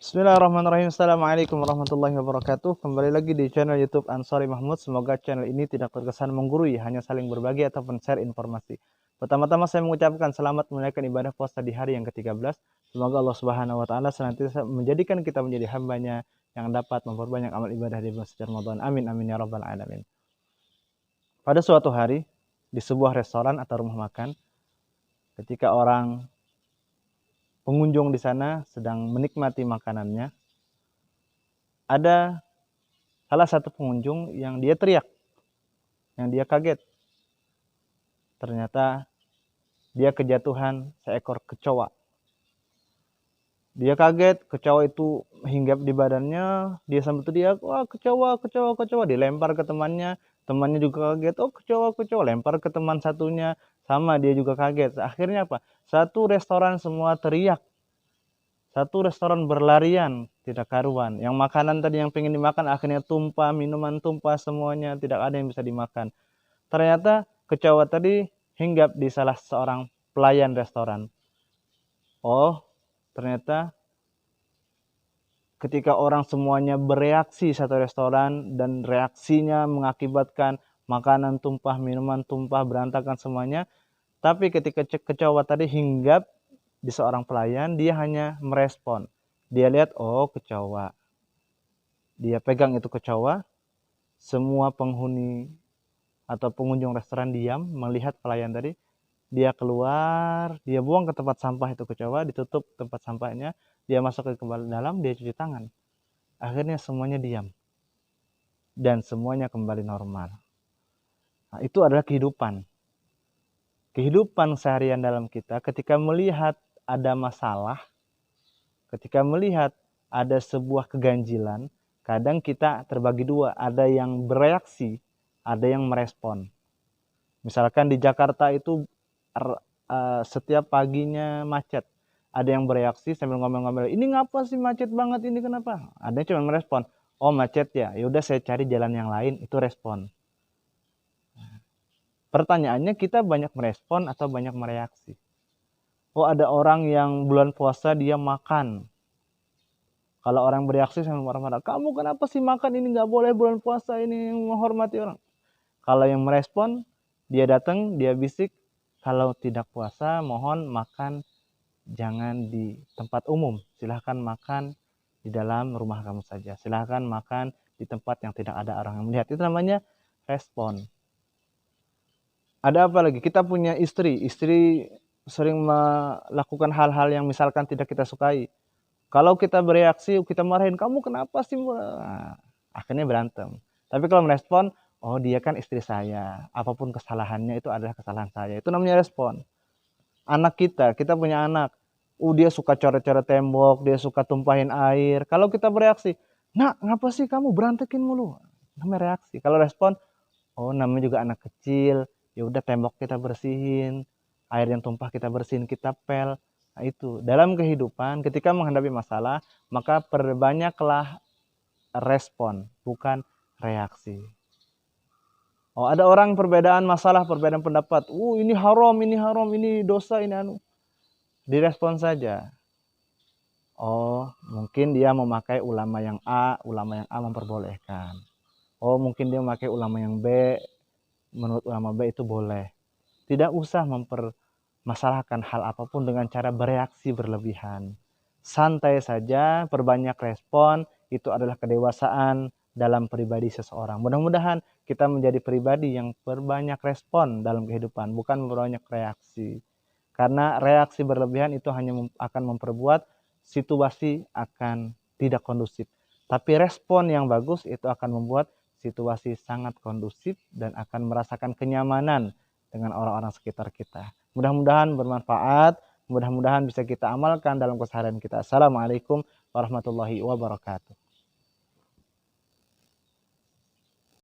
Bismillahirrahmanirrahim. Assalamualaikum warahmatullahi wabarakatuh. Kembali lagi di channel YouTube Ansori Mahmud. Semoga channel ini tidak terkesan menggurui, hanya saling berbagi ataupun share informasi. Pertama-tama saya mengucapkan selamat menunaikan ibadah puasa di hari yang ke-13. Semoga Allah Subhanahu wa taala senantiasa menjadikan kita menjadi hambanya yang dapat memperbanyak amal ibadah di bulan suci Ramadan. Amin amin ya rabbal alamin. Pada suatu hari di sebuah restoran atau rumah makan, ketika orang pengunjung di sana sedang menikmati makanannya, ada salah satu pengunjung yang dia teriak, yang dia kaget. Ternyata dia kejatuhan seekor kecoa. Dia kaget, kecoa itu hinggap di badannya, dia sambil teriak, wah kecoa, kecoa, kecoa, dilempar ke temannya, temannya juga kaget, oh kecoa, kecoa, lempar ke teman satunya, sama dia juga kaget. Akhirnya apa? Satu restoran semua teriak. Satu restoran berlarian, tidak karuan. Yang makanan tadi yang pengen dimakan akhirnya tumpah, minuman tumpah semuanya, tidak ada yang bisa dimakan. Ternyata kecoa tadi hinggap di salah seorang pelayan restoran. Oh, ternyata ketika orang semuanya bereaksi satu restoran dan reaksinya mengakibatkan makanan tumpah, minuman tumpah, berantakan semuanya. Tapi ketika kecoa tadi hinggap di seorang pelayan, dia hanya merespon. Dia lihat, oh kecoa. Dia pegang itu kecoa, semua penghuni atau pengunjung restoran diam melihat pelayan tadi. Dia keluar, dia buang ke tempat sampah itu kecoa, ditutup tempat sampahnya, dia masuk ke dalam, dia cuci tangan. Akhirnya semuanya diam. Dan semuanya kembali normal. Nah, itu adalah kehidupan. Kehidupan seharian dalam kita ketika melihat ada masalah, ketika melihat ada sebuah keganjilan, kadang kita terbagi dua, ada yang bereaksi, ada yang merespon. Misalkan di Jakarta itu setiap paginya macet, ada yang bereaksi sambil ngomel-ngomel, ini ngapa sih macet banget, ini kenapa? Ada yang cuma merespon, oh macet ya, yaudah saya cari jalan yang lain, itu respon. Pertanyaannya, kita banyak merespon atau banyak mereaksi? Oh ada orang yang bulan puasa dia makan. Kalau orang bereaksi sama marah-marah, kamu kenapa sih makan, ini nggak boleh bulan puasa, ini menghormati orang. Kalau yang merespon, dia datang, dia bisik, kalau tidak puasa mohon makan jangan di tempat umum, silahkan makan di dalam rumah kamu saja, silahkan makan di tempat yang tidak ada orang yang melihat. Itu namanya respon. Ada apa lagi? Kita punya istri sering melakukan hal-hal yang misalkan tidak kita sukai. Kalau kita bereaksi, kita marahin, kamu kenapa sih? Nah, akhirnya berantem. Tapi kalau merespon, oh dia kan istri saya, apapun kesalahannya itu adalah kesalahan saya. Itu namanya respon. Anak kita punya anak, dia suka coret-coret tembok, dia suka tumpahin air. Kalau kita bereaksi, nak ngapa sih kamu berantakin mulu? Namanya reaksi. Kalau respon, oh namanya juga anak kecil, ya udah tembok kita bersihin, air yang tumpah kita bersihin, kita pel. Nah itu dalam kehidupan ketika menghadapi masalah, maka perbanyaklah respon, bukan reaksi. Oh ada orang perbedaan masalah, perbedaan pendapat, ini haram, ini dosa, ini anu, direspon saja. Oh mungkin dia memakai ulama yang A memperbolehkan. Oh mungkin dia memakai ulama yang B, menurut ulama B itu boleh. Tidak usah mempermasalahkan hal apapun dengan cara bereaksi berlebihan. Santai saja, perbanyak respon, itu adalah kedewasaan dalam pribadi seseorang. Mudah-mudahan kita menjadi pribadi yang berbanyak respon dalam kehidupan, bukan berbanyak reaksi. Karena reaksi berlebihan itu hanya akan memperbuat situasi akan tidak kondusif. Tapi respon yang bagus itu akan membuat situasi sangat kondusif dan akan merasakan kenyamanan dengan orang-orang sekitar kita. Mudah-mudahan bermanfaat, mudah-mudahan bisa kita amalkan dalam keseharian kita. Assalamualaikum warahmatullahi wabarakatuh.